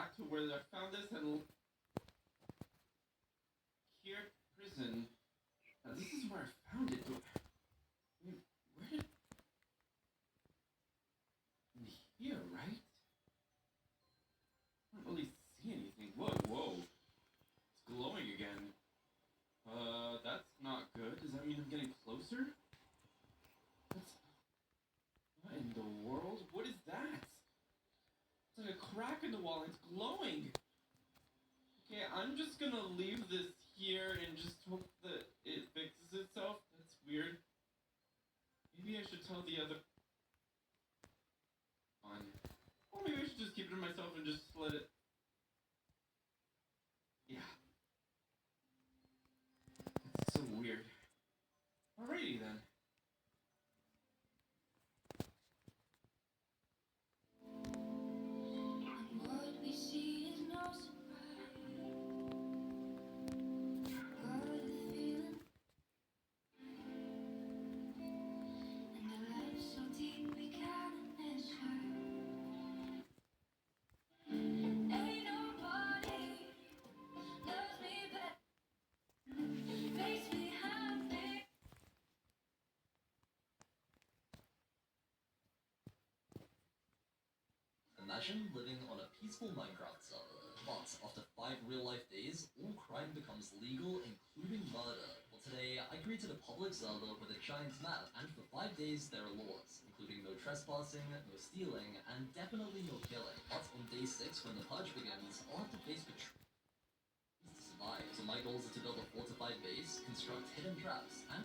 back to where I found this and here prison. Now this is where I found it. I mean, where did here, right? I don't really see anything. Whoa. It's glowing again. That's not good. Does that mean I'm getting closer? What in the world? What is that? It's like a crack in the wall and it's glowing. Okay, I'm just gonna leave this here and just hope that it fixes itself. That's weird. Maybe I should tell the other one. Or maybe I should just keep it to myself and just let it. Yeah. It's so weird. Alrighty then. What we see is no surprise. Got a feeling, and the love so deep we can't measure. Ain't nobody loves me better, makes me happy. Imagine living on a peaceful Minecraft server, but after 5 real-life days, all crime becomes legal, including murder. Well, today, I created a public server with a giant map, and for 5 days there are laws, including no trespassing, no stealing, and definitely no killing. But on day 6, when the purge begins, I'll have to face betrayal to survive. So my goals are to build a fortified base, construct hidden traps, and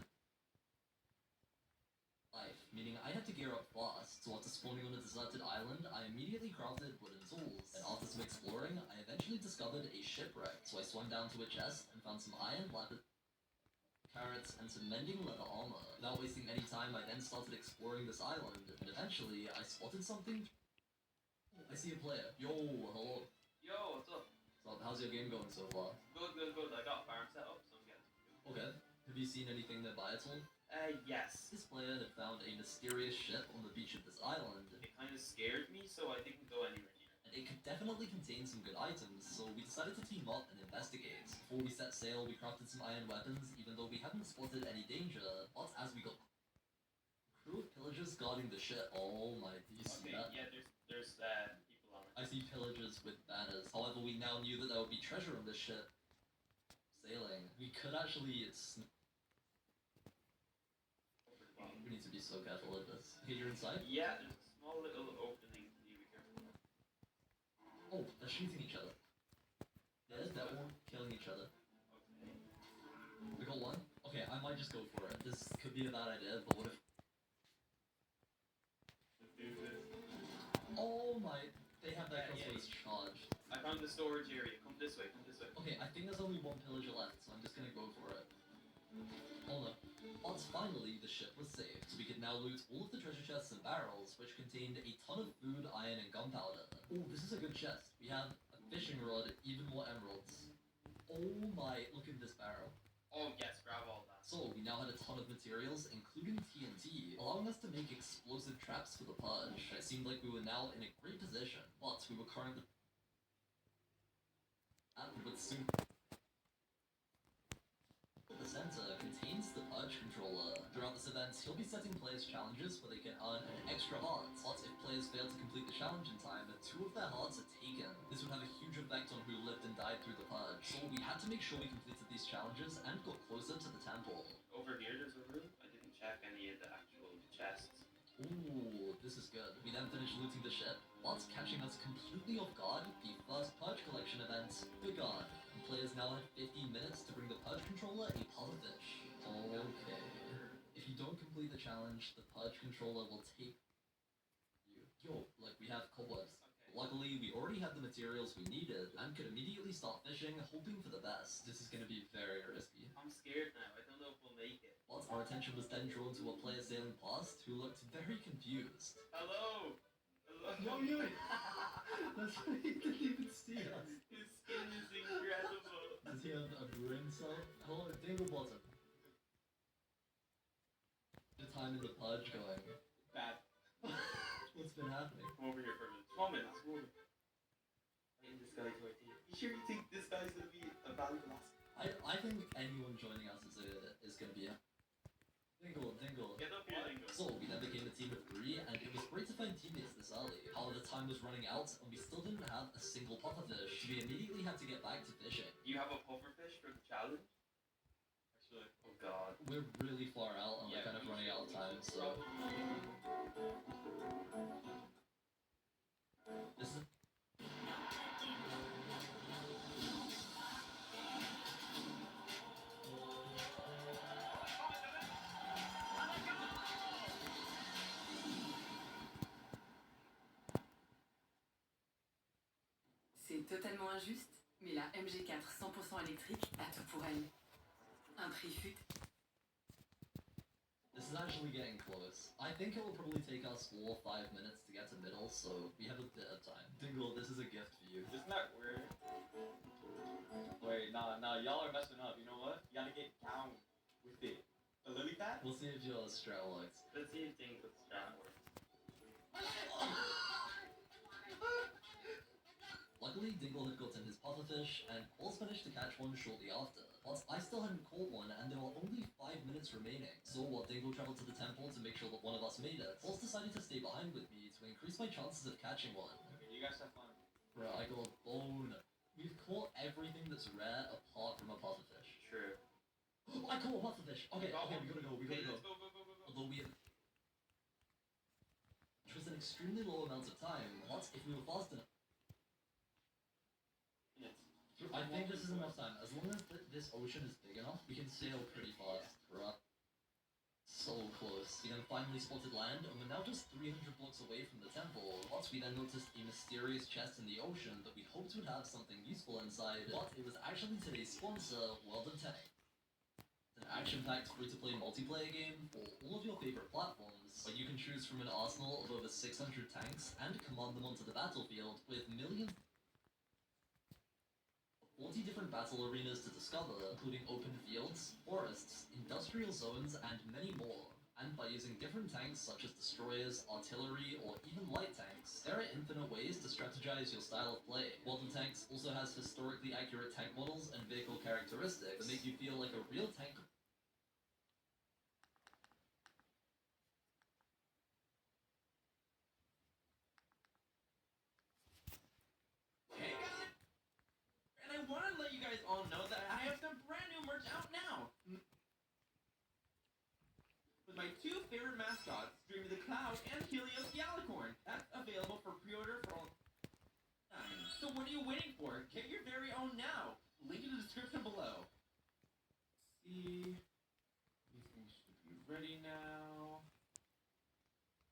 life, meaning I had to gear up fast, so after spawning on a deserted island, I immediately crafted wooden tools. And after some exploring, I eventually discovered a shipwreck, so I swam down to a chest and found some iron, lapis, carrots, and some mending leather armor. Without wasting any time, I then started exploring this island, and eventually, I spotted something. I see a player. Yo, hello. Yo, what's up? So, how's your game going so far? Good. I got a farm set up, so I'm getting some food. Okay. Have you seen anything nearby at all? Yes. This player had found a mysterious ship on the beach of this island. It kind of scared me, so I didn't go anywhere near. And it could definitely contain some good items, so we decided to team up and investigate. Before we set sail, we crafted some iron weapons, even though we hadn't spotted any danger. But as we got crew of pillagers guarding the ship. Oh my, do you see Okay, that? yeah, there's people on it. I see pillagers with banners. However, we now knew that there would be treasure on this ship. Sailing. We could actually Over the bottom. we need to be so careful with this. Okay, you're inside? Yeah, there's a small little opening. You be careful. Oh, they're shooting each other. They're all killing each other. Okay. We got one? Okay, I might just go for it. This could be a bad idea, but what if... Let's do this. Oh my... They have their Yeah, crossbows charged. I found the storage area. Come this way. Okay, I think there's only one pillager left, so I'm just gonna go for it. Oh no. But finally, the ship was saved, so we could now loot all of the treasure chests and barrels, which contained a ton of food, iron, and gunpowder. Oh, this is a good chest. We have a fishing rod, even more emeralds. Oh my, look at this barrel. Oh yes, grab all that. So, we now had a ton of materials, including TNT, allowing us to make explosive traps for the purge. It seemed like we were now in a great position, but we were currently... and would soon... The center contains the purge controller. Throughout this event, he'll be setting players challenges where they can earn an extra heart. But if players fail to complete the challenge in time, 2 of their hearts are taken. This would have a huge effect on who lived and died through the purge. So we had to make sure we completed these challenges and got closer to the temple. Over here, there's a room. I didn't check any of the actual chests. Ooh, this is good. We then finished looting the ship, but catching us completely off guard, the first Purge Collection event begun. And players now have 15 minutes to bring the Purge Controller a pufferfish. Okay. If you don't complete the challenge, the Purge Controller will take you. Yo, like we have cobwebs. Okay. Luckily, we already had the materials we needed and could immediately start fishing, hoping for the best. This is gonna be very risky. I'm scared now. I don't know if we'll make it. But our attention was then drawn to a player sailing past who looked very confused. Hello. That's why he didn't even see us. His skin is incredible. Does he have a brewing cell? Hello, Dingle Bottom. The time in the purge going. Bad. What's been happening? Come over here for a minute. 1 minute. Come over. Hitting this guy to our team. You sure you think this guy's gonna be a valuable asset? I think anyone joining us is gonna be a Dingle. Get up here, Dingo. So we then became a team of 3, and it was great to find teammates this early. However, time was running out, and we still didn't have a single pufferfish, so we immediately had to get back to fishing. You have a pufferfish for the challenge? Actually, oh god. We're really far out, and we're kind of running out of time, so... This is... C'est totalement injuste, mais la MG4 100% électrique a tout pour elle. Un prix fut. This is actually getting close. I think it will probably take us 4 or 5 minutes to get to middle, so we have a bit of time. Dingle, this is a gift for you. Isn't that weird? Wait, nah, y'all are messing up. You know what? You gotta get down with it. The lily pad? We'll see if your strat works. Let's see if things with strat works. Luckily, Dingle had gotten his pufferfish, and Paul's managed to catch one shortly after. But I still hadn't caught one, and there were only 5 minutes remaining. So while Dingle traveled to the temple to make sure that one of us made it, Paul decided to stay behind with me to increase my chances of catching one. Okay, you guys have fun. Bruh, I got a bone. We've caught everything that's rare apart from a pufferfish. True. I caught a pufferfish! Okay, we gotta go, we Okay, gotta let's go. go. Although we had... Which was an extremely low amount of time, but if we were fast enough... Yes. I think this is enough time. As long as this ocean is big enough, we can sail pretty fast. Bruh. So close. We then finally spotted land, and we're now just 300 blocks away from the temple. But we then noticed a mysterious chest in the ocean that we hoped would have something useful inside, but it was actually today's sponsor, World of Tanks. It's an action-packed free-to-play multiplayer game for all of your favorite platforms, where you can choose from an arsenal of over 600 tanks and command them onto the battlefield with millions 40 different battle arenas to discover, including open fields, forests, industrial zones, and many more. And by using different tanks such as destroyers, artillery, or even light tanks, there are infinite ways to strategize your style of play. World of Tanks also has historically accurate tank models and vehicle characteristics that make you feel like a real tank. Hey guys! And I want to let you guys all know that I have some brand new merch out now! With my 2 favorite mascots, Dreamy the Cloud and Helios the Alicorn. That's available for pre-order for all time. So what are you waiting for? Get your very own now! Link in the description below. See... Everything should be ready now.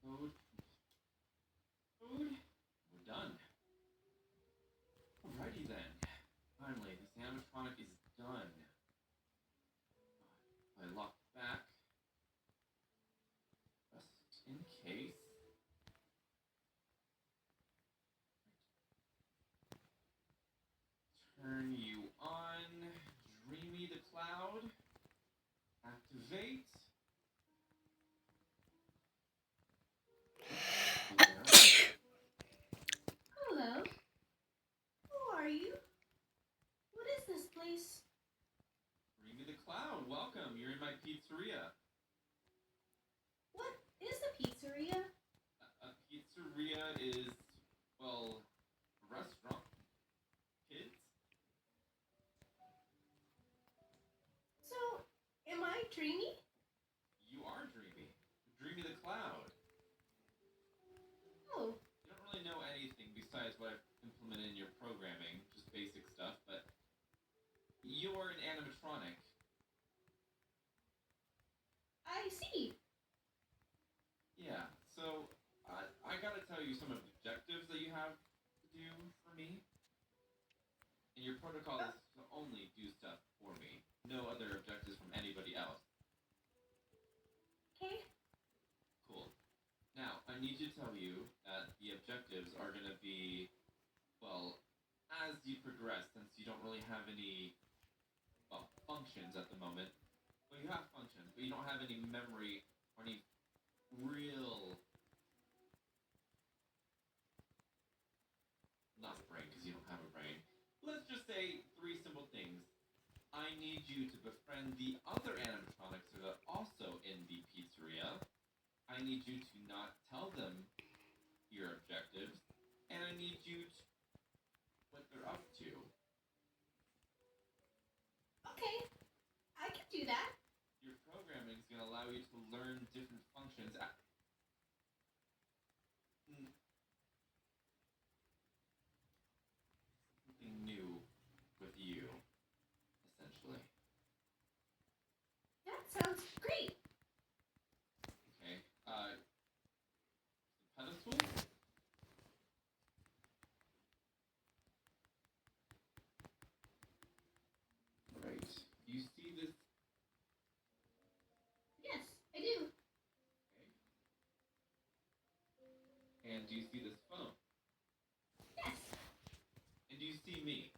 Code. We're done. Alrighty then. Finally, this animatronic is done. I lock back. Just in case. Turn you on. Dreamy the Cloud. Activate. Hello. Who are you? What is this place? Dreamy the Cloud, welcome. You're in my pizzeria. What is a pizzeria? A pizzeria is, well, a restaurant. Kids? So, am I dreamy? You are Dreamy. Dreamy the Cloud. Oh, You don't really know anything besides what I've implemented in your programming, just basic stuff, but you're an animatronic. I see. Yeah, so I gotta tell you some objectives that you have to do for me. And your protocol is to only do stuff for me. No other objectives from anybody else. Okay. Cool. Now, I need to tell you that the objectives are gonna be, well, as you progress, since you don't really have any, well, functions at the moment. Well, you have functions, but you don't have any memory or any real... Not brain, because you don't have a need you to befriend the other animatronics that are also in the pizzeria. I need you to not tell them your objectives, and I need you to what they're up to. Okay, I can do that. Your programming is going to allow you to learn different functions. Something new with you, essentially. That sounds great. Okay. The pedestal. Right. Do you see this? Yes, I do. Okay. And do you see this phone? Yes, And do you see me?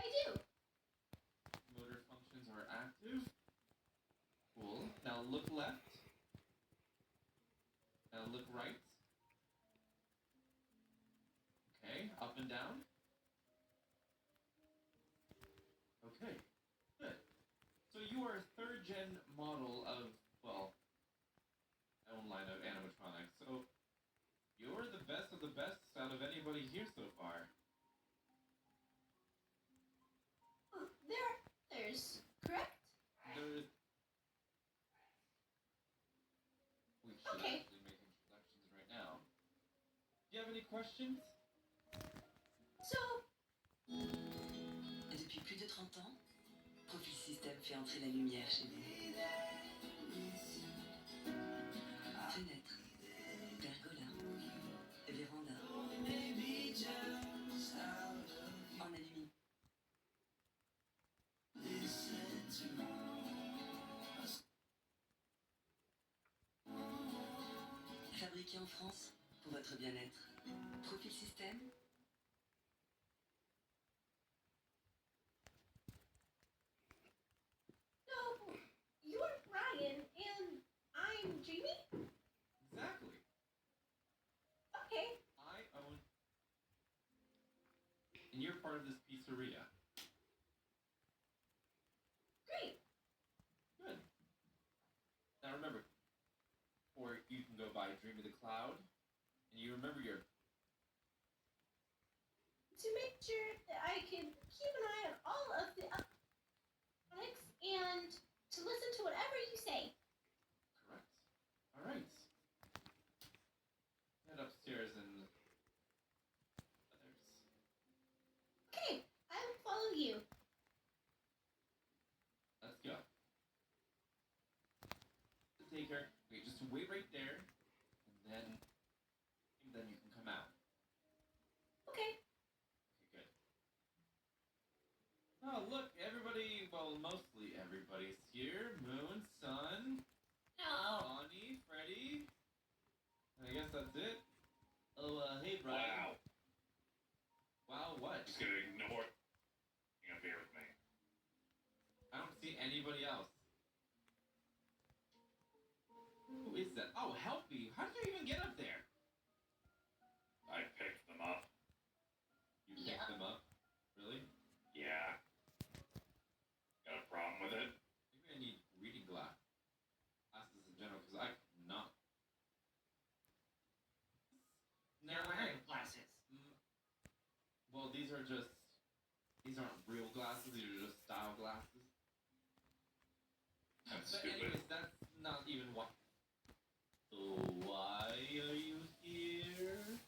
I do. Motor functions are active. Cool. Now look left. Now look right. Okay, up and down. Okay, good. So you are a third gen model of, well, own line of animatronics. So you're the best of the best out of anybody here so far. There's correct? There's... We should Okay. actually make introductions right now. Do you have any questions? So, Depuis plus de 30 ans, Profil System fait entrer la lumière chez vous. Fenêtre, pergola, véranda. En aluminium. Fabriqué en France pour votre bien-être. Profil System. no, you're Ryan and I'm Jamie? Exactly. Okay, I own... And you're part of this pizzeria. great. Good. Now remember, or you can go by Dream of the Cloud, and you remember your... To make sure that I can keep an eye on all of the electronics and to listen to whatever you say. Correct. Alright. Head upstairs and... others. Okay, I will follow you. Let's go. Take her. Wait, just wait right there, and then you can come out. Okay. Okay, good. Oh, look, everybody, well, mostly everybody's here. Moon, Sun, No. Bonnie, Freddy. I guess that's it. Oh, hey, Brian. Wow. Wow, what? Just gonna ignore being up here with me. I don't see anybody else. Who is that? Oh, help me. How did you even get up there? I picked them up. You picked them up? Really? Yeah. Got a problem with it? Maybe I need reading glasses in general, because I cannot. They're wearing glasses. Well, these aren't real glasses, these are just style glasses. That's But stupid. anyways, that's not even what... So why are you here?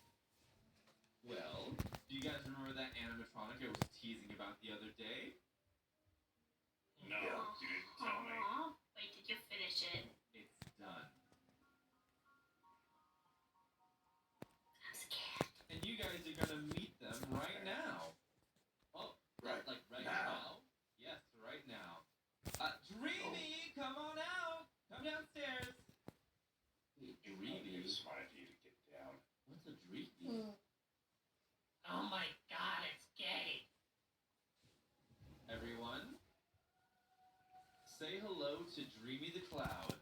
Well, do you guys remember that animatronic I was teasing about the other day? No, you didn't tell me. Aw, wait, did you finish it? It's done. I'm scared. And you guys are gonna meet them right now. Oh, Right like right now? now? Yes, right now. Dreamy, come on out! Come downstairs! Wait, Dreamy? It's my idea to get down. What's a Dreamy? Oh my god, it's gay. Everyone, say hello to Dreamy the Cloud.